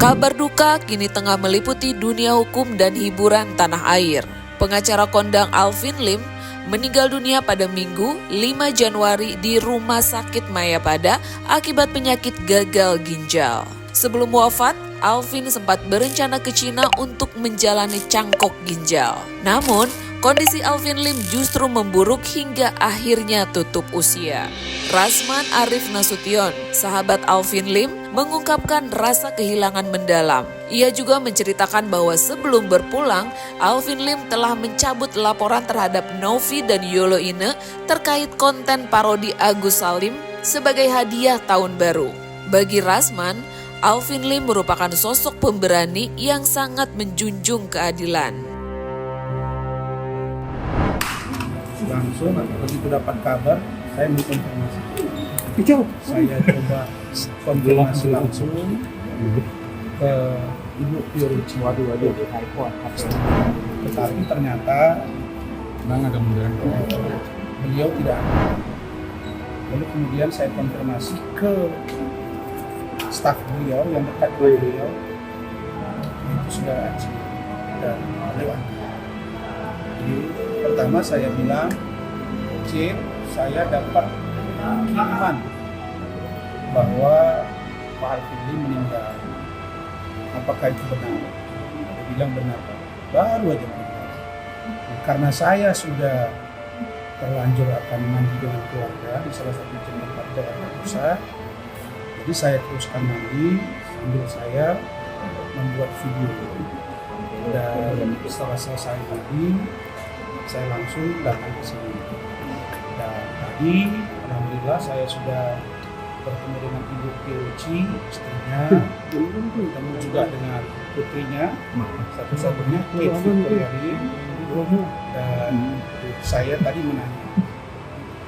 Kabar duka kini tengah meliputi dunia hukum dan hiburan tanah air. Pengacara kondang Alvin Lim meninggal dunia pada Minggu 5 Januari di Rumah Sakit Mayapada akibat penyakit gagal ginjal. Sebelum wafat, Alvin sempat berencana ke Cina untuk menjalani cangkok ginjal. Namun, kondisi Alvin Lim justru memburuk hingga akhirnya tutup usia. Rasman Arif Nasution, sahabat Alvin Lim, mengungkapkan rasa kehilangan mendalam. Ia juga menceritakan bahwa sebelum berpulang, Alvin Lim telah mencabut laporan terhadap Novi dan Yolo Ine terkait konten parodi Agus Salim sebagai hadiah tahun baru. Bagi Rasman, Alvin Lim merupakan sosok pemberani yang sangat menjunjung keadilan. Langsung begitu dapat kabar, saya mengkonfirmasi. Saya coba konfirmasi langsung ke Ibu Pioruci. Tetapi ternyata beliau tidak ada. Lalu kemudian saya konfirmasi ke staf beliau yang dekat dengan beliau, itu Saudara Aji dan beliau. Jadi pertama saya bilang, Cik, saya dapat kiriman bahwa Pak Alvin Lim meninggal. Apakah itu benar? Dia bilang benar, Pak. Baru aja meninggal. Karena saya sudah terlanjur akan mandi dengan keluarga di salah satu tempat Jakarta Pusat, jadi saya teruskan mandi sambil saya membuat video. Dan setelah selesai mandi, saya langsung datang ke sini. Dan tadi, alhamdulillah saya sudah bertemu dengan Ibu Pioruci, istrinya, bertemu juga dengan putrinya, satu-satunya Kate Victoria Lim. Dan saya tadi menanya,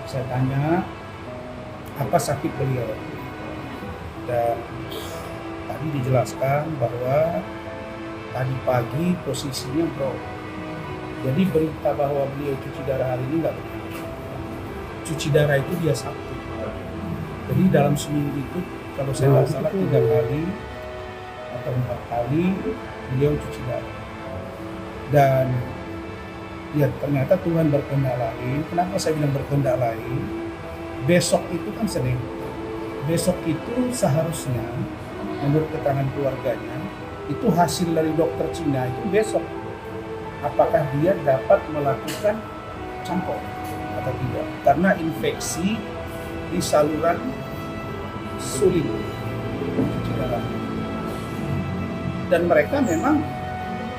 saya tanya apa sakit beliau. Dan tadi dijelaskan bahwa tadi pagi posisinya drop. Jadi berita bahwa beliau cuci darah hari ini nggak benar. Cuci darah itu dia Sabtu. Jadi dalam seminggu itu kalau saya nggak salah 3 kali atau 4 kali beliau cuci darah. Dan ya ternyata Tuhan berkehendak lain. Kenapa saya bilang berkehendak lain? Besok itu kan Senin. Besok itu seharusnya menurut keterangan keluarganya itu hasil dari dokter Cina itu besok. Apakah dia dapat melakukan cangkok atau tidak? Karena infeksi di saluran sulit dan mereka memang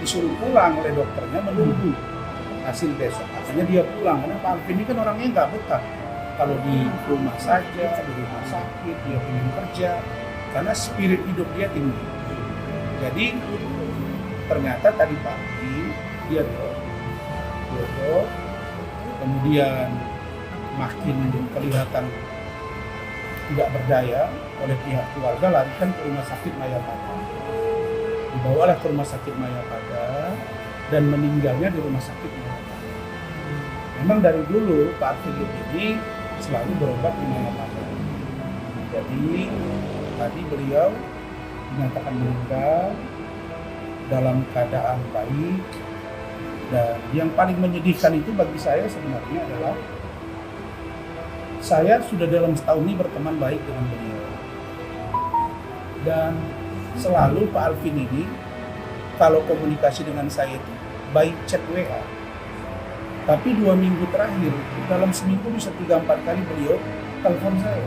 disuruh pulang oleh dokternya menunggu hasil besok. Makanya dia pulang karena Pak Alvin ini kan orangnya nggak betah. Kalau di rumah saja, di rumah sakit, dia ingin kerja karena spirit hidup dia tinggi. Jadi ternyata tadi pagi dia drop, kemudian makin kelihatan tidak berdaya oleh pihak keluarga, larikan ke rumah sakit Mayapada. Dibawalah ke rumah sakit Mayapada dan meninggalnya di rumah sakit Mayapada. Memang dari dulu Pak Alvin Lim ini selalu berobat di Mayapada. Jadi tadi beliau dinyatakan meninggal dalam keadaan baik. Dan yang paling menyedihkan itu bagi saya sebenarnya adalah saya sudah dalam setahun ini berteman baik dengan beliau. Dan selalu Pak Alvin ini kalau komunikasi dengan saya itu by chat WA. Tapi 2 minggu terakhir, dalam seminggu bisa 3-4 kali beliau telepon saya.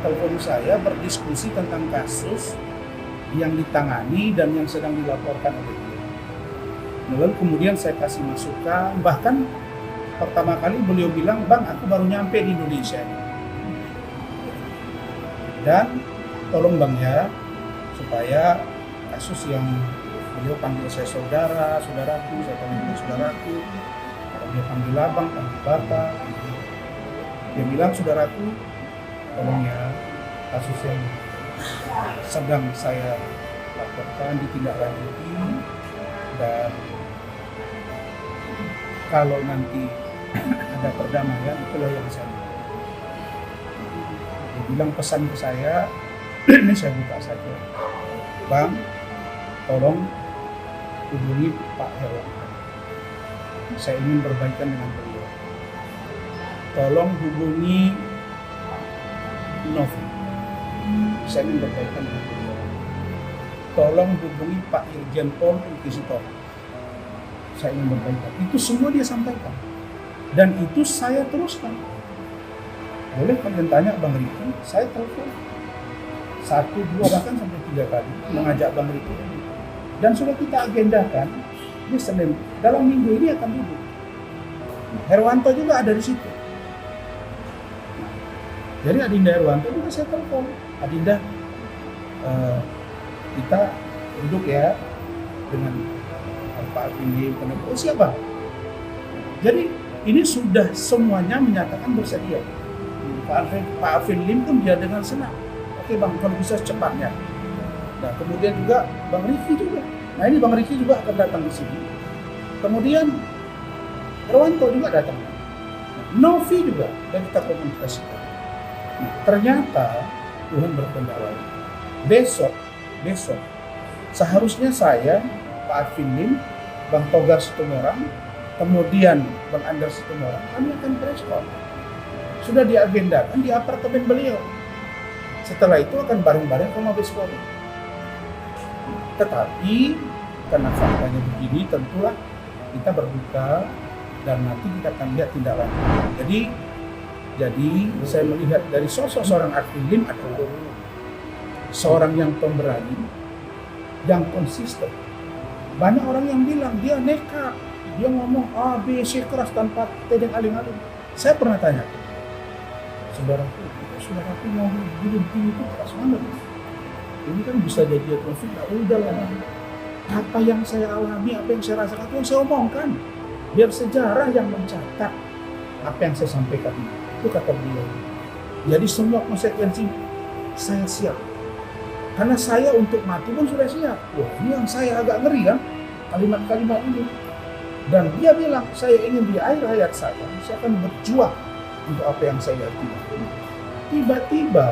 Telepon saya berdiskusi tentang kasus yang ditangani dan yang sedang dilaporkan oleh beliau. Lalu kemudian saya kasih masukan, bahkan pertama kali beliau bilang, Bang, aku baru nyampe di Indonesia ini. Dan tolong Bang ya, supaya kasus yang beliau panggil saya saudara, saudaraku, saya panggil saudaraku, kalau dia panggil abang, panggil bapak. Dia bilang, saudaraku, tolong ya, kasus yang sedang saya laporkan ditindaklanjuti, dan kalau nanti ada perdamaian, itulah yang saya mau. Dia bilang pesan ke saya, ini saya buka saja. Bang, tolong hubungi Pak Herwanto. Saya ingin berbaikan dengan beliau. Tolong hubungi Novi. Saya ingin berbaikan dengan beliau. Tolong hubungi Pak Irjen Pol Inquisitor. Saya ingin berbaikan. Itu semua dia sampaikan. Dan itu saya teruskan. Boleh kalian tanya Bang Riki, saya telepon 1, 2, bahkan sampai 3 kali mengajak Bang Riki. Dan sudah kita agendakan di Senin. Dalam minggu ini akan duduk. Herwanto juga ada di situ. Jadi Adinda Herwanto juga saya telepon. Adinda, kita duduk ya dengan Pak Alvin Lim. Oh siapa? Jadi ini sudah semuanya menyatakan bersedia. Pak Alvin Lim pun dia dengan senang. Oke Bang, kalau bisa secepatnya. Nah kemudian juga Bang Riki juga. Nah ini Bang Riki juga akan datang di sini. Kemudian Herwanto juga datang. Novi juga dan kita komunikasikan. Nah, ternyata Tuhan berkehendak lain. Besok seharusnya saya, Pak Alvin Lim, Bang Togar Situmorang, kemudian Bang Anders Situmorang, kami akan preskon. Sudah diagendakan di apartemen beliau. Setelah itu akan bareng-bareng ke Mabes Polri. Tetapi karena faktanya begini, tentulah kita berduka dan nanti kita akan lihat tindak lanjut. Jadi saya melihat dari sosok seorang Alvin Lim adalah seorang yang pemberani, yang konsisten. Banyak orang yang bilang dia nekat, dia ngomong A, B, C keras tanpa tedeng aling-aling. Saya pernah tanya, saudaraku mau bunuh diri itu keras banget. Ini kan bisa jadi konflik, udah lah. Apa yang saya alami, apa yang saya rasakan itu yang saya omongkan. Biar sejarah yang mencatat apa yang saya sampaikan itu kata beliau. Jadi semua konsekuensi saya siap. Karena saya untuk mati pun sudah siap. Wah, ini yang saya agak ngeri kan kalimat-kalimat ini. Dan dia bilang, saya ingin di akhir hayat saya akan berjuang untuk apa yang saya yakini. Tiba-tiba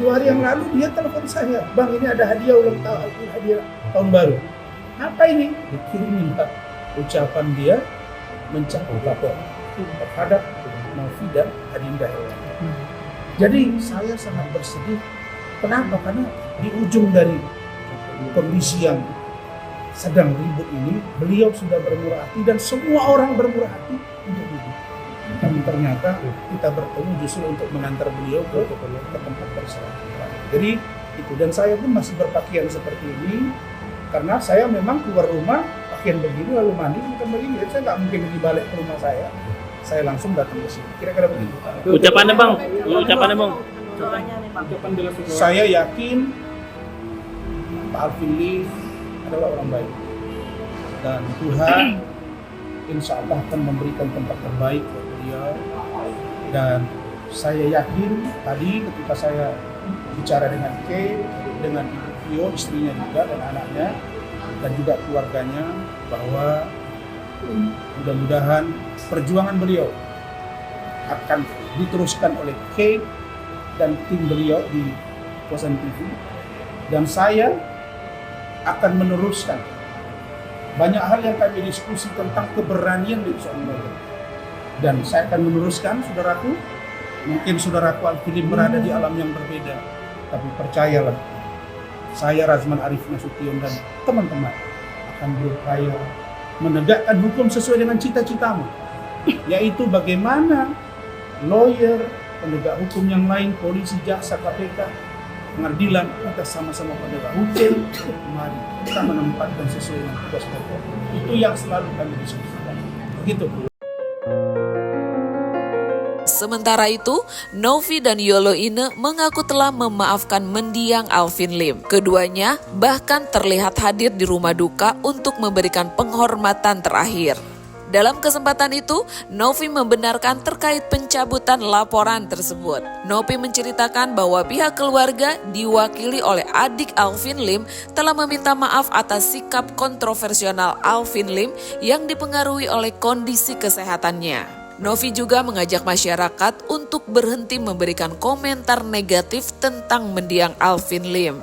2 hari yang lalu dia telepon saya, Bang ini ada hadiah ulang tahun, hadiah tahun baru. Apa ini? Dikirimin Pak. Ucapan dia mencabut laporan terhadap Novi dan Adinda Herwanto. Jadi saya sangat bersedih. Kenapa? Karena di ujung dari kondisi yang sedang ribut ini, beliau sudah bermurah hati dan semua orang bermurah hati untuk duduk. Tapi ternyata kita bertemu justru untuk mengantar beliau ke tempat bersalahan. Jadi itu, dan saya pun masih berpakaian seperti ini karena saya memang keluar rumah pakaian begini lalu mandi bukan begini. Jadi saya nggak mungkin pergi balik ke rumah saya langsung datang ke sini. Kira-kira begitu. Ucapannya Bang. Saya yakin Pak Alvin Lim adalah orang baik dan Tuhan insya Allah akan memberikan tempat terbaik buat beliau. Dan saya yakin tadi ketika saya bicara dengan Kay, dengan Ibu Vio, istrinya juga dan anaknya dan juga keluarganya, bahwa mudah-mudahan perjuangan beliau akan diteruskan oleh Kay dan tim beliau di Kosan TV, dan saya akan meneruskan banyak hal yang kami diskusi tentang keberanian di seorang lawyer, dan saya akan meneruskan. Saudaraku, mungkin saudaraku Alvin Lim berada di alam yang berbeda, tapi percayalah, saya Razman Arif Nasution dan teman-teman akan berupaya menegakkan hukum sesuai dengan cita-citamu, yaitu bagaimana lawyer, penegak hukum yang lain, polisi, jaksa, KPK, pengadilan, kita sama-sama penegak hukum. Mari kita menempatkan sesuai dengan tugas pokok. Itu yang selalu kami diskusikan. Begitu. Sementara itu, Novi dan Yolo Ine mengaku telah memaafkan mendiang Alvin Lim. Keduanya bahkan terlihat hadir di rumah duka untuk memberikan penghormatan terakhir. Dalam kesempatan itu, Novi membenarkan terkait pencabutan laporan tersebut. Novi menceritakan bahwa pihak keluarga diwakili oleh adik Alvin Lim telah meminta maaf atas sikap kontroversial Alvin Lim yang dipengaruhi oleh kondisi kesehatannya. Novi juga mengajak masyarakat untuk berhenti memberikan komentar negatif tentang mendiang Alvin Lim.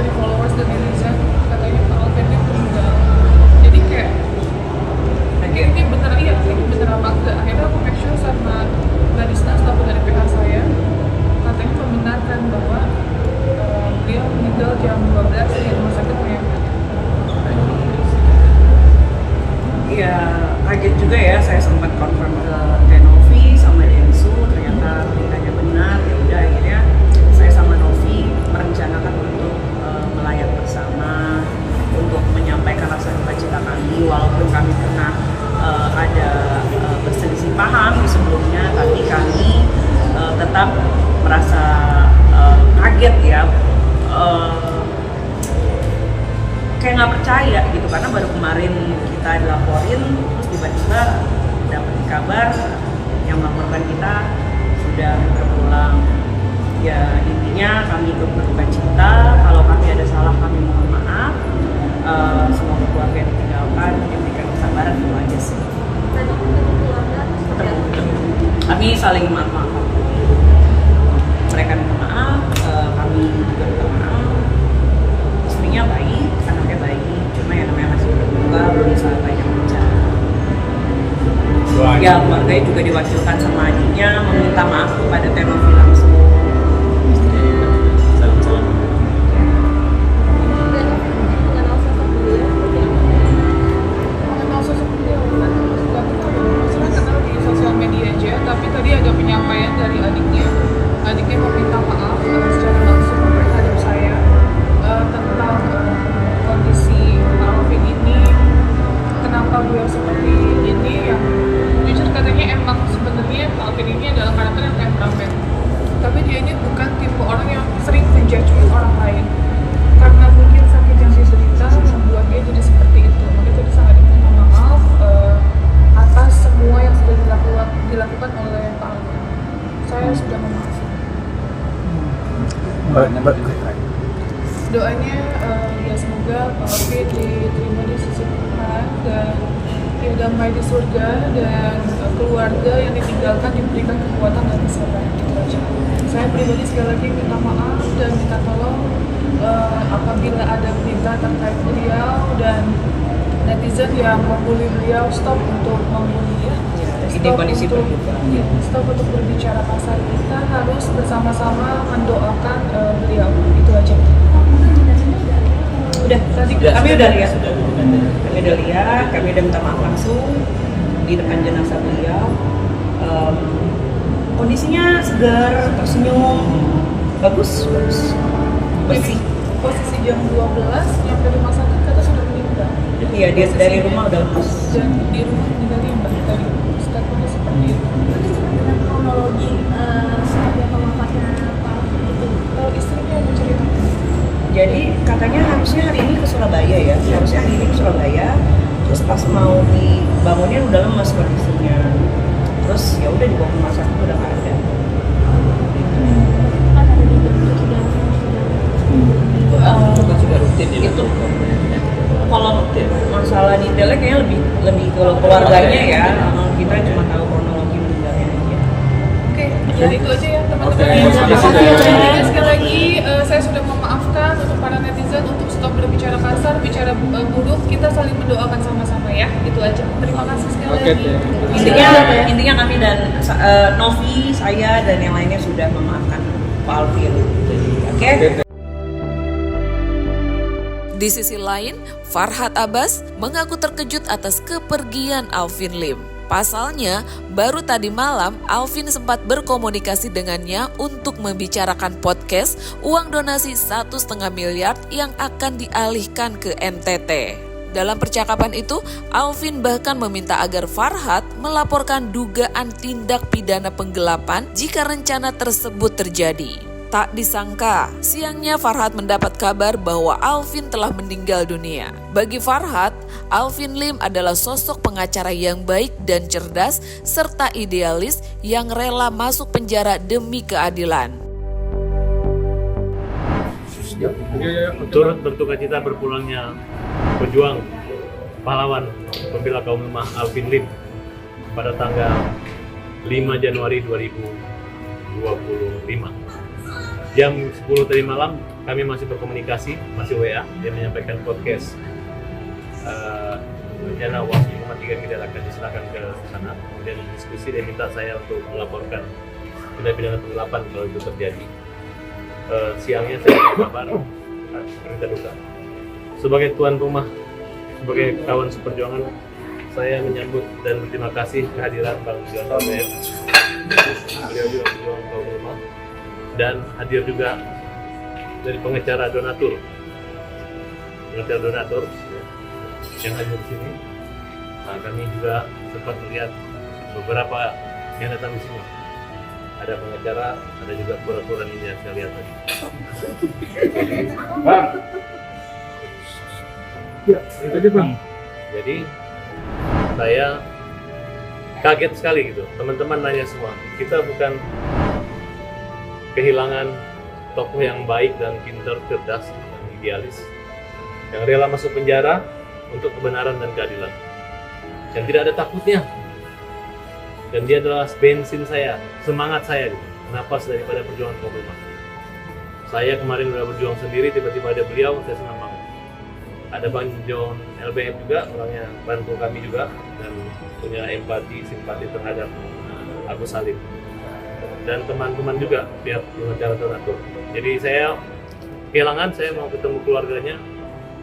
dari followers dan netizen katanya Pak Alvin Lim meninggal. Jadi kayak ini bener, iya ini bener apa enggak. Akhirnya aku make sure sama barista staff dari PH saya, katanya membenarkan bahwa beliau meninggal jam 12 di rumah sakit Maya. Iya, kaget juga ya, saya sempat confirm ke Tenovi sama Densu, ternyata beritanya benar. Ya udah, akhirnya saya sama Novi merencanakan untuk melayat bersama, untuk menyampaikan rasa duka cita kami, walaupun kami pernah ada berselisih paham di sebelumnya, tapi kami tetap merasa kaget ya, kayak nggak percaya gitu, karena baru kemarin kita dilaporin, terus tiba-tiba dapat kabar yang melaporkan kita sudah berpulang. Ya intinya kami ikut berduka cita, kalau kami ada salah kami mohon maaf. Semoga keluarga yang ditinggalkan diberikan kesabaran, itu aja sih. Kami saling maaf. Mereka minta maaf, kami juga minta maaf. Istrinya baik, anaknya baik, cuma yang namanya masih berduka, belum bisa banyak bicara. Ya keluarganya juga diwakilkan sama adiknya meminta maaf kepada Tenovi langsung. Tapi tadi ada penyampaian dari adiknya meminta maaf secara langsung terhadap saya tentang kondisi Pak Alvin ini, kenapa beliau seperti ini. Yang jujur katanya emang sebenarnya Pak Alvin ini adalah karakter yang temperamen, tapi dia ini bukan tipe orang yang sering menjudgment orang lain, karena mungkin sakit yang diderita membuat dia jadi seperti itu. Makanya tadi sangat minta maaf atas semua yang sudah dilakukan oleh Pak Alvin. Saya sudah memaafkan. Doanya ya semoga Pak Alvin diterima di sisi Tuhan dan ya damai di surga, dan keluarga yang ditinggalkan diberikan kekuatan dan kesabaran. Itu aja. Saya pribadi sekali lagi minta maaf dan minta tolong apabila ada berita terkait beliau dan netizen yang membuli beliau, stop untuk membuli ya. Stop untuk berbicara kasar. Kita harus bersama-sama mendoakan beliau. Itu aja. Udah, kami udah lihat. Kami udah minta maaf langsung di depan jenazah beliau. Kondisinya segar, tersenyum, bagus, bersih. Posisi jam 12 nyampe rumah sakit kata sudah meninggal. Iya, dia dari rumah udah lemas. Dan di rumah meninggalnya Mbak tadi. Statementnya seperti itu. Nanti dengan kronologi seperti apa wafatnya Pak Alvin itu? Kalau istrinya yang menceritakan. Jadi katanya harusnya hari ini ke Surabaya ya. Terus pas mau dibangunin udah lemas kondisinya. Terus ya udah dibawa ke rumah sakit udah nggak ada. Kan ada di bentuk sudah rutin ya itu. Kalau masalah detailnya kayaknya lebih ke keluarganya ya. Kita cuma tahu kronologi meninggalnya aja. Oke, jadi itu aja ya teman-teman. Terima kasih. Sekali lagi saya sudah memaafkan untuk para netizen untuk stop berbicara kasar, bicara buruk. Kita saling mendoakan sama-sama ya. Itu aja. Terima kasih sekali lagi. Intinya kami dan Novi, saya dan yang lainnya sudah memaafkan Pak Alvin. Oke. Di sisi lain, Farhad Abbas mengaku terkejut atas kepergian Alvin Lim. Pasalnya, baru tadi malam Alvin sempat berkomunikasi dengannya untuk membicarakan podcast uang donasi 1,5 miliar yang akan dialihkan ke NTT. Dalam percakapan itu, Alvin bahkan meminta agar Farhad melaporkan dugaan tindak pidana penggelapan jika rencana tersebut terjadi. Tak disangka, siangnya Farhad mendapat kabar bahwa Alvin telah meninggal dunia. Bagi Farhad, Alvin Lim adalah sosok pengacara yang baik dan cerdas, serta idealis yang rela masuk penjara demi keadilan. Turut berduka cita berpulangnya pejuang pahlawan pembela kaum lemah Alvin Lim pada tanggal 5 Januari 2025. Jam 10 tadi malam kami masih berkomunikasi, masih WA. Dia menyampaikan podcast rencana UAS 5-3 tidak akan diserahkan ke sana. Kemudian diskusi, dia minta saya untuk melaporkan tindak pidana penggelapan kalau itu terjadi. Siangnya saya kabar berita duka. Sebagai tuan rumah, sebagai kawan seperjuangan, saya menyambut dan berterima kasih kehadiran Bang John Robert. Beliau juga berjuang kaum rumah, dan hadir juga dari pengacara donatur yang hadir di sini. Nah, kami juga sempat melihat beberapa yang datang di sini. Ada pengacara, ada juga kura-kura ninja, saya lihat tadi. Bang. Ya, itu aja Bang. Jadi saya kaget sekali gitu. Teman-teman nanya semua, kita bukan kehilangan tokoh yang baik dan pintar, cerdas, dan idealis, yang rela masuk penjara untuk kebenaran dan keadilan, yang tidak ada takutnya. Dan dia adalah bensin saya, semangat saya gitu, napas daripada perjuangan kaum rumah. Saya kemarin udah berjuang sendiri, tiba-tiba ada beliau, saya senang banget. Ada Bang John LBM juga, orangnya bantu kami juga dan punya empati, simpati terhadap Agus Salim. Dan teman-teman juga pihak pengacara donatur. Jadi saya kehilangan, saya mau ketemu keluarganya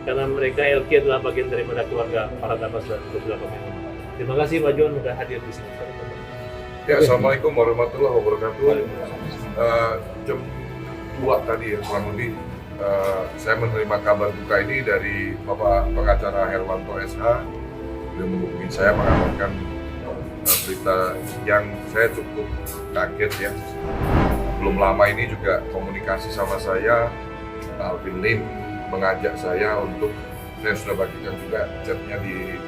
karena mereka LK adalah bagian daripada keluarga para Abbas dan beberapa member. Terima kasih Pak John sudah hadir di sini. Ya, Assalamualaikum warahmatullahi wabarakatuh. Jam 2 tadi ya, kurang lebih saya menerima kabar duka ini dari Bapak Pengacara Herwanto SH. Beliau menghubungi saya mengabarkan berita yang saya cukup kaget ya. Belum lama ini juga komunikasi sama saya, Alvin Lim mengajak saya untuk, saya sudah bagikan juga chatnya di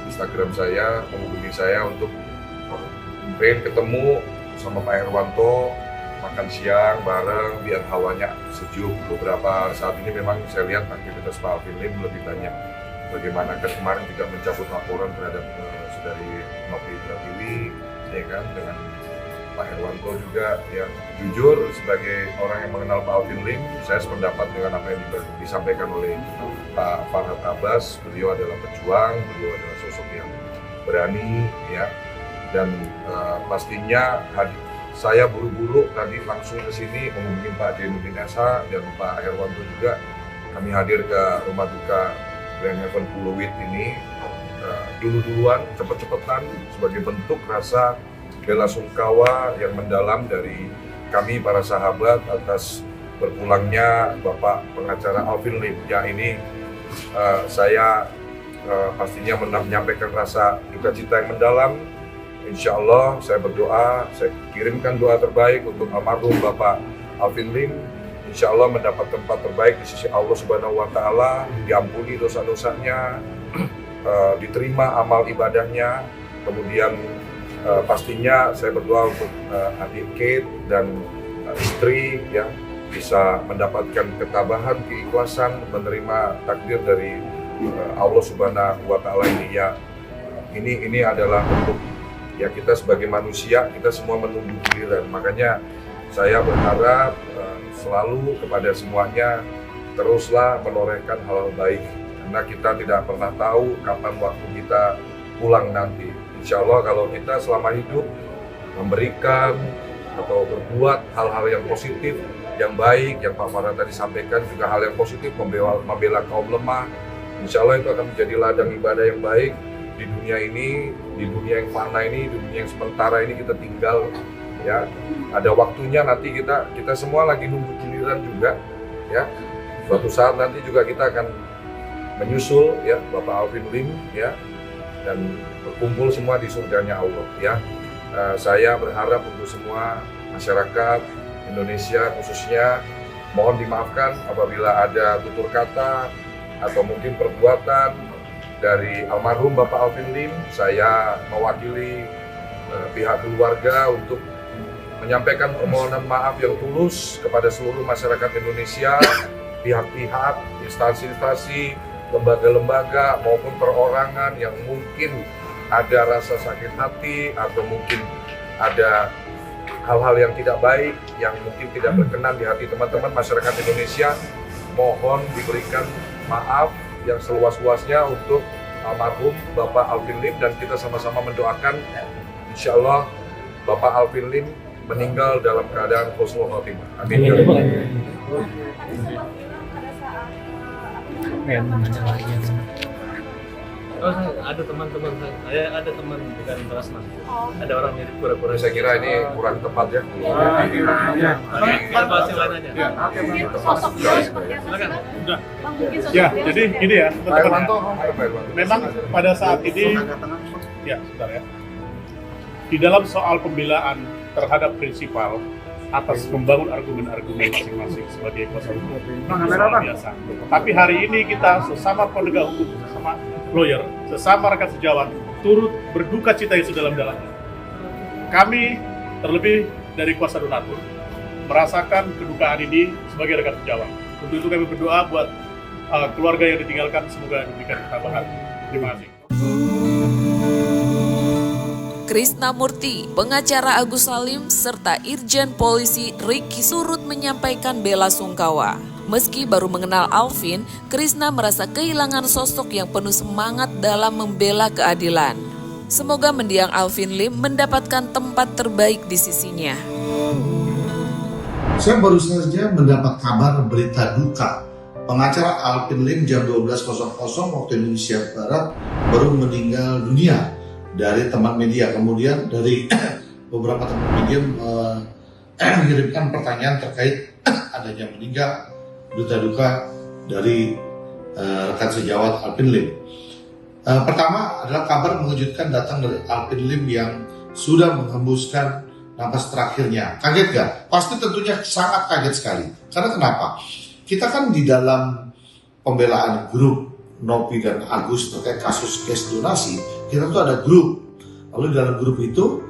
Instagram saya, menghubungi saya untuk pengen ketemu sama Pak Herwanto, makan siang bareng biar hawanya sejuk. Beberapa saat ini memang saya lihat aktivitas Pak Alvin Lim lebih banyak. Bagaimana kemarin juga mencabut laporan terhadap saudari Novi Pratiwi, ya kan, dengan Pak Herwanto juga yang jujur sebagai orang yang mengenal Pak Alvin Lim, saya sependapat dengan apa yang disampaikan oleh Pak Farhad Abbas. Beliau adalah pejuang, beliau adalah sosok yang berani, ya. Dan pastinya saya buru-buru tadi langsung ke sini menghubungi Pak Jainuddin Esa dan Pak Herwanto juga. Kami hadir ke rumah duka Grand Heaven Puluwit ini dulu-duluan, cepet-cepetan sebagai bentuk rasa bela sungkawa yang mendalam dari kami para sahabat atas berpulangnya Bapak Pengacara Alvin Lim. Ya, ini saya pastinya menyampaikan rasa duka cita yang mendalam. Insya Allah saya berdoa, saya kirimkan doa terbaik untuk almarhum Bapak Alvin Lim. Insya Allah mendapat tempat terbaik di sisi Allah Subhanahu Wa Taala, diampuni dosa-dosanya, diterima amal ibadahnya. Kemudian pastinya saya berdoa untuk adik Kate dan istri yang bisa mendapatkan ketabahan, keikhlasan menerima takdir dari Allah Subhanahu Wa Taala ini ya. Ini adalah bentuk ya kita sebagai manusia, kita semua menunggu giliran. Makanya saya berharap selalu kepada semuanya teruslah menorehkan hal baik, karena kita tidak pernah tahu kapan waktu kita pulang nanti. Insya Allah kalau kita selama hidup memberikan atau berbuat hal-hal yang positif, yang baik, yang Pak Farhan tadi sampaikan juga hal yang positif, membela kaum lemah, insya Allah itu akan menjadi ladang ibadah yang baik di dunia ini, di dunia yang fana ini, di dunia yang sementara ini kita tinggal, ya. Ada waktunya nanti kita semua lagi nunggu giliran juga, ya. Suatu saat nanti juga kita akan menyusul, ya, Bapak Alvin Lim, ya, dan berkumpul semua di surganya Allah, ya. Saya berharap untuk semua masyarakat Indonesia khususnya mohon dimaafkan apabila ada tutur kata atau mungkin perbuatan dari almarhum Bapak Alvin Lim. Saya mewakili pihak keluarga untuk menyampaikan permohonan maaf yang tulus kepada seluruh masyarakat Indonesia, pihak-pihak, instansi-instansi, lembaga-lembaga maupun perorangan yang mungkin ada rasa sakit hati atau mungkin ada hal-hal yang tidak baik, yang mungkin tidak berkenan di hati teman-teman masyarakat Indonesia, mohon diberikan maaf yang seluas-luasnya untuk almarhum Bapak Alvin Lim, dan kita sama-sama mendoakan insya Allah Bapak Alvin Lim meninggal dalam keadaan husnul khotimah. Amin. Oh, ada teman-teman saya ada teman bukan Rasman. Ada orang mirip pura-pura. Saya kira ini kurang tepat ya. Apa hasil lainnya? Silakan. Ya, jadi gini ya, Pak Hermanto, memang pada saat ini, ya sebentar ya, di dalam soal pembelaan terhadap prinsipal atas membangun argumen-argumen masing-masing sebagai kuasa hukum soal biasa. Tapi hari ini kita sesama penegak hukum, sesama lawyer, sesama rekan sejawat, turut berduka cita yang sedalam-dalamnya. Kami terlebih dari kuasa donatur merasakan kedukaan ini sebagai rekan sejawat. Untuk itu kami berdoa buat keluarga yang ditinggalkan, semoga diberikan ketabahan. Terima kasih. Krisnamurti, pengacara Agus Salim, serta Irjen Polisi Ricky turut menyampaikan bela sungkawa. Meski baru mengenal Alvin, Krisna merasa kehilangan sosok yang penuh semangat dalam membela keadilan. Semoga mendiang Alvin Lim mendapatkan tempat terbaik di sisinya. Saya baru saja mendapat kabar berita duka. Pengacara Alvin Lim jam 12.00 waktu Indonesia Barat baru meninggal dunia dari teman media. Kemudian dari beberapa teman media mengirimkan pertanyaan terkait adanya meninggal berita duka dari rekan sejawat Alvin Lim. Pertama adalah kabar mengejutkan datang dari Alvin Lim yang sudah menghembuskan napas terakhirnya. Kaget gak? Pasti tentunya sangat kaget sekali. Karena kenapa? Kita kan di dalam pembelaan grup Nopi dan Agus terkait kasus cash donasi, kita tuh ada grup. Lalu di dalam grup itu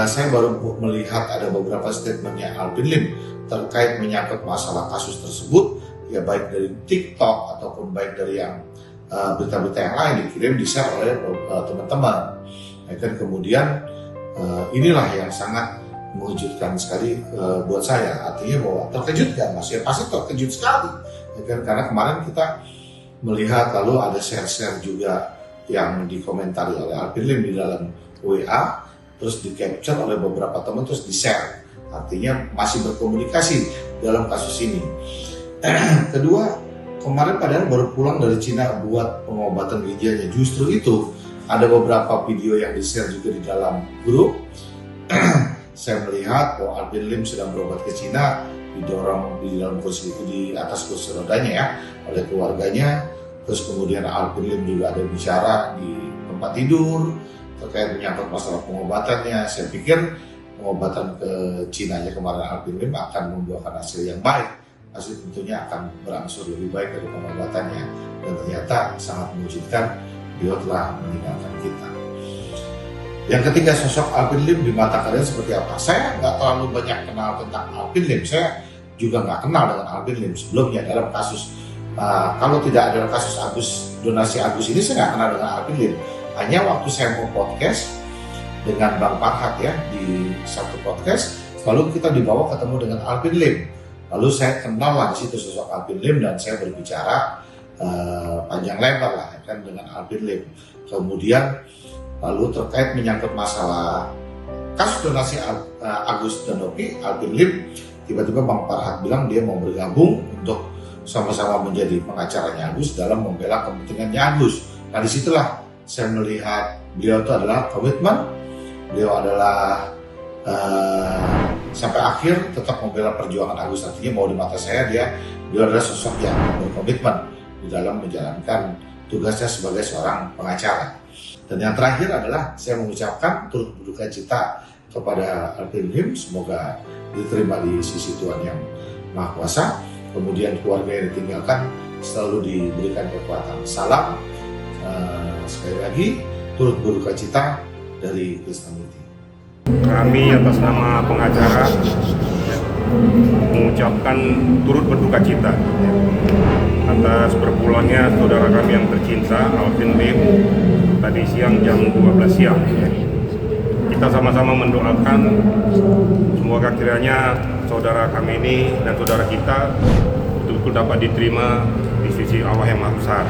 saya baru melihat ada beberapa statementnya Alvin Lim terkait menyangkut masalah kasus tersebut, ya baik dari TikTok ataupun baik dari yang berita-berita yang lain dikirim, di-share oleh teman-teman. Nah, dan kemudian inilah yang sangat mengejutkan sekali buat saya. Artinya bahwa terkejut kan Mas? Ya pasti terkejut sekali. Ya kan? Karena kemarin kita melihat lalu ada share-share juga yang dikomentari oleh Alvin Lim di dalam WA, terus di-capture oleh beberapa teman, terus di-share. Artinya masih berkomunikasi dalam kasus ini. Kedua, kemarin padahal baru pulang dari Cina buat pengobatan ginjalnya. Justru itu ada beberapa video yang di-share juga di dalam grup. Saya melihat bahwa Alvin Lim sedang berobat ke Cina, didorong di dalam kursi itu di atas kursi rodanya ya oleh keluarganya. Terus kemudian Alvin Lim juga ada bicara di tempat tidur terkait menyangkut masalah pengobatannya. Saya pikir pengobatan ke Cina kemarin Alvin Lim akan membuahkan hasil yang baik. Hasil tentunya akan berangsur lebih baik dari pengobatannya. Dan ternyata sangat mengejutkan, beliau telah meninggalkan kita. Yang ketiga, sosok Alvin Lim di mata kalian seperti apa? Saya nggak terlalu banyak kenal tentang Alvin Lim. Saya juga nggak kenal dengan Alvin Lim sebelumnya dalam kasus. Kalau tidak ada kasus donasi Agus ini, saya nggak kenal dengan Alvin Lim. Hanya waktu saya mau podcast dengan Bang Farhat ya di satu podcast, lalu kita dibawa ketemu dengan Alvin Lim. Lalu saya kenal lah di situ sosok Alvin Lim dan saya berbicara panjang lebar lah kan dengan Alvin Lim. Kemudian lalu terkait menyangkut masalah kasus donasi Agus dan Nopi, Alvin Lim tiba-tiba Bang Farhat bilang dia mau bergabung untuk sama-sama menjadi pengacaranya Agus dalam membela kepentingannya Agus. Nah disitulah saya melihat beliau itu adalah komitmen, beliau adalah sampai akhir tetap membela perjuangan Agus. Artinya mau di mata saya beliau adalah sosok yang berkomitmen di dalam menjalankan tugasnya sebagai seorang pengacara. Dan yang terakhir adalah saya mengucapkan turut berduka cita kepada Alvin Lim, semoga diterima di sisi Tuhan yang Maha Kuasa. Kemudian keluarga yang ditinggalkan selalu diberikan kekuatan. Salam, sekali lagi turut berduka cita dari Krisnamurti. Kami atas nama pengacara mengucapkan turut berduka cita atas berpulangnya saudara kami yang tercinta Alvin Lim tadi siang jam 12 siang. Kita kita sama-sama mendoakan semoga kiranya saudara kami ini dan saudara kita betul-betul dapat diterima di sisi Allah yang Maha Besar.